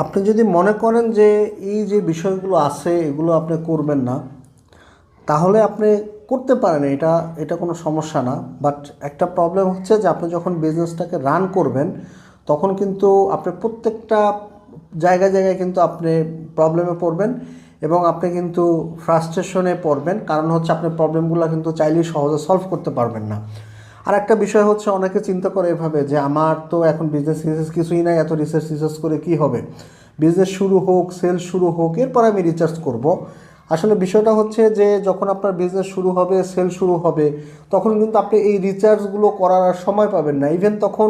আপনি যদি মনে করেন যে এই যে বিষয়গুলো আছে এগুলো আপনি করবেন না, তাহলে আপনি করতে পারেন, এটা এটা কোনো সমস্যা না। বাট একটা প্রবলেম হচ্ছে যে আপনি যখন বিজনেসটাকে রান করবেন তখন কিন্তু আপনি প্রত্যেকটা জায়গায় জায়গায় কিন্তু আপনি প্রবলেমে পড়বেন এবং আপনি কিন্তু ফ্রাস্ট্রেশনে পড়বেন। কারণ হচ্ছে আপনি প্রবলেমগুলো কিন্তু চাইলেই সহজে সলভ করতে পারবেন না। আর একটা বিষয় হচ্ছে, অনেকে চিন্তা করে এভাবে যে আমার তো এখন বিজনেস রিসার্চ কিছুই নাই, এত রিসার্চ করে কি হবে, বিজনেস শুরু হোক, সেল শুরু হোক, এরপর আমি রিচার্জ করব। আসলে বিষয়টা হচ্ছে যে যখন আপনার বিজনেস শুরু হবে, সেল শুরু হবে, তখন কিন্তু আপনি এই রিচার্জগুলো করার আর সময় পাবেন না। ইভেন তখন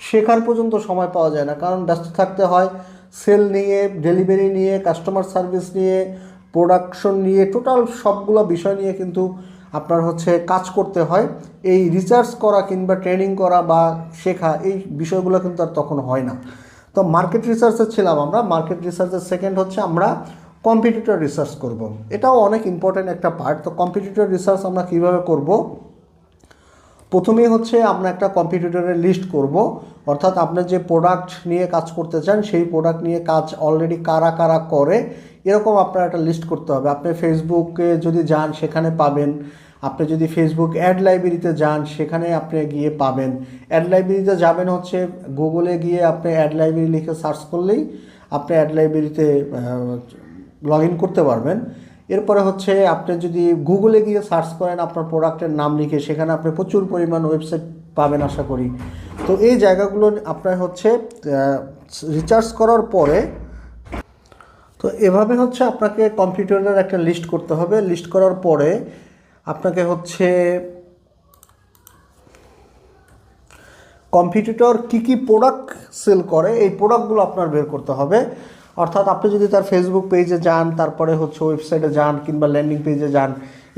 শেখার পর্যন্ত সময় পাওয়া যায় না, কারণ ব্যস্ত থাকতে হয় সেল নিয়ে, ডেলিভারি নিয়ে, কাস্টমার সার্ভিস নিয়ে, প্রোডাকশন নিয়ে, টোটাল সবগুলো বিষয় নিয়ে কিন্তু আপনার হচ্ছে কাজ করতে হয়। এই রিসার্চ করা কিংবা ট্রেনিং করা বা শেখা, এই বিষয়গুলো কিন্তু আর তখন হয় না। তো মার্কেট রিসার্চে ছিলাম আমরা। মার্কেট রিসার্চের সেকেন্ড হচ্ছে আমরা কম্পিটিটর রিসার্চ করব। এটাও অনেক ইম্পর্ট্যান্ট একটা পার্ট। তো কম্পিটিটর রিসার্চ আমরা কীভাবে করব? প্রথমেই হচ্ছে আমরা একটা কম্পিটিটরের লিস্ট করব, অর্থাৎ আপনি যে প্রোডাক্ট নিয়ে কাজ করতে চান সেই প্রোডাক্ট নিয়ে কাজ অলরেডি কারা কারা করে, এরকম আপনার একটা লিস্ট করতে হবে। আপনি ফেসবুকে যদি যান সেখানে পাবেন, আপনি যদি ফেসবুক অ্যাড লাইব্রেরিতে যান সেখানে আপনি গিয়ে পাবেন। অ্যাড লাইব্রেরিতে যাবেন হচ্ছে গুগলে গিয়ে আপনি অ্যাড লাইব্রেরি লিখে সার্চ করলেই আপনি অ্যাড লাইব্রেরিতে লগ ইন করতে পারবেন। এরপরে হচ্ছে আপনি যদি গুগলে গিয়ে সার্চ করেন আপনার প্রোডাক্টের নাম লিখে, সেখানে আপনি প্রচুর পরিমাণ ওয়েবসাইট পাবেন আশা করি। তো এই জায়গাগুলো আপনার হচ্ছে রিসার্চ করার পরে, তো এভাবে হচ্ছে আপনাকে কম্পিউটারের একটা লিস্ট করতে হবে। লিস্ট করার পরে আপনাকে হচ্ছে কম্পিটিটর কী কী প্রোডাক্ট সেল করে এই প্রোডাক্টগুলো আপনার বের করতে হবে। অর্থাৎ আপনি যদি তার ফেসবুক পেজে যান, তারপরে হচ্ছে ওয়েবসাইটে যান কিংবা ল্যান্ডিং পেজে যান,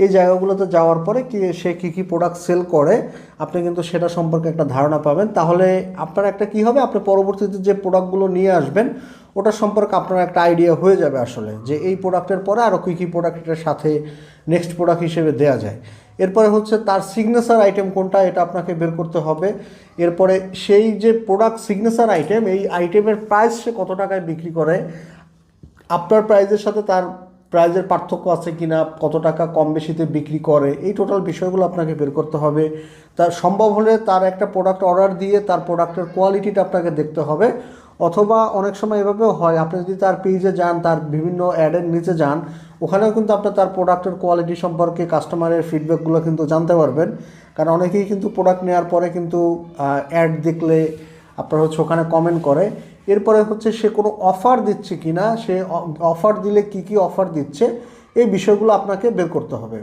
এই জায়গাগুলোতে যাওয়ার পরে সে কী কী প্রোডাক্ট সেল করে আপনি কিন্তু সেটা সম্পর্কে একটা ধারণা পাবেন। তাহলে আপনার একটা কী হবে, আপনি পরবর্তীতে যে প্রোডাক্টগুলো নিয়ে আসবেন ওটা সম্পর্কে আপনার একটা আইডিয়া হয়ে যাবে আসলে, যে এই প্রোডাক্টের পরে আরও কী কী প্রোডাক্টের সাথে নেক্সট প্রোডাক্ট হিসেবে দেওয়া যায়। এরপরে হচ্ছে তার সিগনেচার আইটেম কোনটা, এটা আপনাকে বের করতে হবে। এরপরে সেই যে প্রোডাক্ট সিগনেচার আইটেম, এই আইটেমের প্রাইস সে কত টাকায় বিক্রি করে, আপনার প্রাইজের সাথে তার প্রাইজের পার্থক্য আছে কিনা, কত টাকা কম বেশিতে বিক্রি করে, এই টোটাল বিষয়গুলো আপনাকে বের করতে হবে। তার সম্ভব হলে তার একটা প্রোডাক্ট অর্ডার দিয়ে তার প্রোডাক্টের কোয়ালিটিটা আপনাকে দেখতে হবে। অথবা অনেক সময় এভাবেও হয়, আপনি যদি তার পেজে যান, তার বিভিন্ন অ্যাডের নিচে যান, ওখানেও কিন্তু আপনি তার প্রোডাক্টের কোয়ালিটি সম্পর্কে কাস্টমারের ফিডব্যাকগুলো কিন্তু জানতে পারবেন। কারণ অনেকেই কিন্তু প্রোডাক্ট নেওয়ার পরে কিন্তু অ্যাড দেখলে আপনার হচ্ছে ওখানে কমেন্ট করে। এরপরে হচ্ছে সে কোনো অফার দিচ্ছে কি না, সে অফার দিলে কি কি অফার দিচ্ছে, এই বিষয়গুলো আপনাকে বের করতে হবে।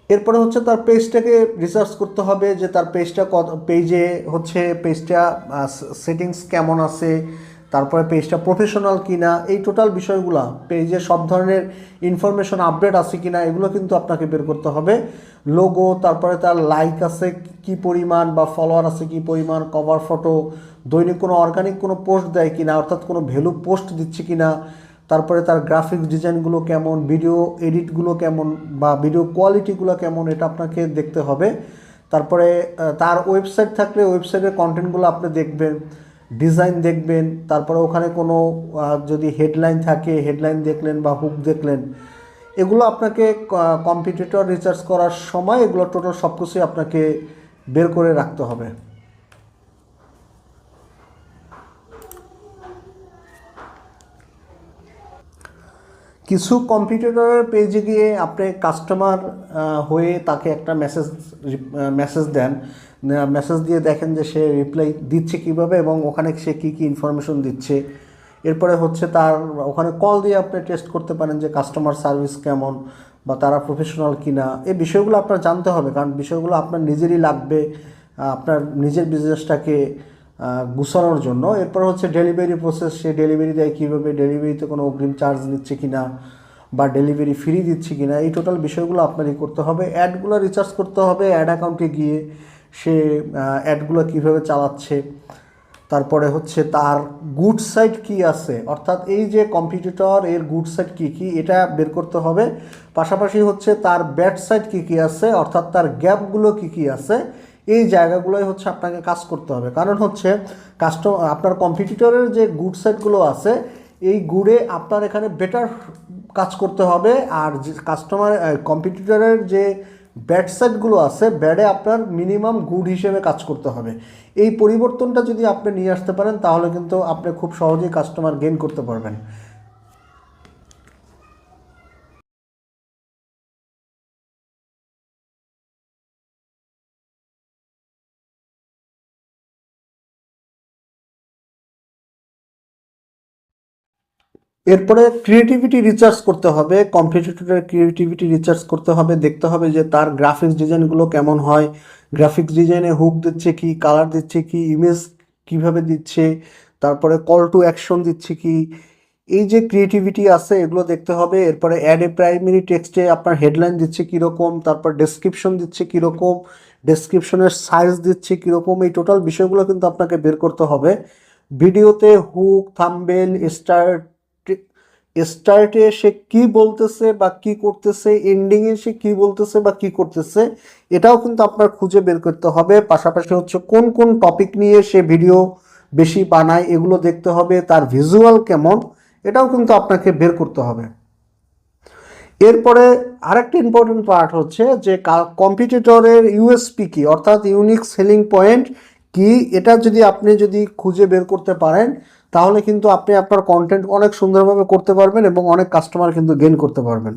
এরপরে হচ্ছে তার পেজটাকে রিসার্চ করতে হবে, যে তার পেজটা পেজে হচ্ছে পেজটা সেটিংস কেমন আছে, তারপরে পেজটা প্রফেশনাল কিনা, এই টোটাল বিষয়গুলো, পেজে সব ধরনের ইনফরমেশন আপডেট আছে কিনা, এগুলো কিন্তু আপনাকে বের করতে হবে। লোগো, তারপরে তার লাইক আছে কি পরিমাণ বা ফলোয়ার আছে কি পরিমাণ, কভার ফটো, দৈনিক কোনো অর্গানিক কোনো পোস্ট দেয় কিনা, অর্থাৎ কোনো ভ্যালু পোস্ট দিচ্ছে কিনা, তারপরে তার গ্রাফিক্স ডিজাইনগুলো কেমন, ভিডিও এডিটগুলো কেমন বা ভিডিও কোয়ালিটিগুলো কেমন, এটা আপনাকে দেখতে হবে। তারপরে তার ওয়েবসাইট থাকলে ওয়েবসাইটের কন্টেন্টগুলো আপনি দেখবেন, ডিজাইন দেখবেন। তারপরে ওখানে কোনো যদি হেডলাইন থাকে, হেডলাইন দেখলেন বা হুক দেখলেন, এগুলো আপনাকে কম্পিটিটর রিসার্চ করার সময় এগুলো টোটাল সব কিছুই আপনাকে বের করে রাখতে হবে। কিছু কম্পিটিটরের পেজে গিয়ে আপনি কাস্টমার হয়ে তাকে একটা মেসেজ দেন, মেসেজ দিয়ে দেখেন যে সে রিপ্লাই দিচ্ছে কিভাবে এবং ওখানে সে কী কী ইনফরমেশন দিচ্ছে। এরপরে হচ্ছে তার ওখানে কল দিয়ে আপনি টেস্ট করতে পারেন যে কাস্টমার সার্ভিস কেমন বা তারা প্রফেশনাল কিনা, এই বিষয়গুলো আপনার জানতে হবে, কারণ বিষয়গুলো আপনার নিজেরই লাগবে আপনার নিজের বিজনেসটাকে গুছানোর জন্য। এরপর হচ্ছে ডেলিভারি প্রসেস, সে ডেলিভারি দেয় কীভাবে, ডেলিভারিতে কোনো অগ্রিম চার্জ নিচ্ছে কিনা বা ডেলিভারি ফ্রি দিচ্ছে কিনা, এই টোটাল বিষয়গুলো আপনারই করতে হবে। অ্যাডগুলো রিসার্চ করতে হবে, অ্যাড অ্যাকাউন্টে গিয়ে সে অ্যাডগুলো কীভাবে চালাচ্ছে। তারপরে হচ্ছে তার গুড সাইড কী আছে, অর্থাৎ এই যে কম্পিটিটর এর গুড সাইড কী কী, এটা বের করতে হবে। পাশাপাশি হচ্ছে তার ব্যাড সাইড কী কী আছে, অর্থাৎ তার গ্যাপগুলো কী কী আছে, এই জায়গাগুলোই হচ্ছে আপনাকে কাজ করতে হবে। কারণ হচ্ছে আপনার কম্পিটিটরের যে গুড সাইডগুলো আছে, এই গুডে আপনার এখানে বেটার কাজ করতে হবে, আর যে কম্পিটিটরের যে ব্যাড সাইডগুলো আছে, ব্যাডে আপনার মিনিমাম গুড হিসেবে কাজ করতে হবে। এই পরিবর্তনটা যদি আপনি নিয়ে আসতে পারেন তাহলে কিন্তু আপনি খুব সহজেই কাস্টমার গেইন করতে পারবেন। এরপরে ক্রিয়েটিভিটি রিসার্চ করতে হবে, কম্পিটিটরের ক্রিয়েটিভিটি রিসার্চ করতে হবে, দেখতে হবে যে তার গ্রাফিক্স ডিজাইনগুলো কেমন হয়, গ্রাফিক্স ডিজাইনে হুক দিচ্ছে কি, কালার দিচ্ছে কি, ইমেজ কিভাবে দিচ্ছে, তারপরে কল টু অ্যাকশন দিচ্ছে কি, এই যে ক্রিয়েটিভিটি আছে এগুলো দেখতে হবে। এরপরে অ্যাড এ প্রাইমারি টেক্সটে আপনার হেডলাইন দিচ্ছে কীরকম, তারপর ডেসক্রিপশন দিচ্ছে কীরকম, ডেসক্রিপশনের সাইজ দিচ্ছে কীরকম, এই টোটাল বিষয়গুলো কিন্তু আপনাকে বের করতে হবে। ভিডিওতে হুক, থাম্বনেল, স্টার্টে সে কি বলতেছে বা কি করতেছে, এন্ডিংয়ে সে কি বলতেছে বা কি করতেছে, এটাও কিন্তু আপনার খুঁজে বের করতে হবে। পাশাপাশি হচ্ছে কোন কোন টপিক নিয়ে সে ভিডিও বেশি বানায় এগুলো দেখতে হবে, তার ভিজুয়াল কেমন, এটাও কিন্তু আপনাকে বের করতে হবে। এরপরে আরেকটা ইম্পর্টেন্ট পার্ট হচ্ছে যে কম্পিটিটরের ইউএসপি কি, অর্থাৎ ইউনিক সেলিং পয়েন্ট কি, এটা যদি খুঁজে বের করতে পারেন তাহলে কিন্তু আপনি আপনার কন্টেন্ট অনেক সুন্দরভাবে করতে পারবেন এবং অনেক কাস্টমার কিন্তু গেইন করতে পারবেন।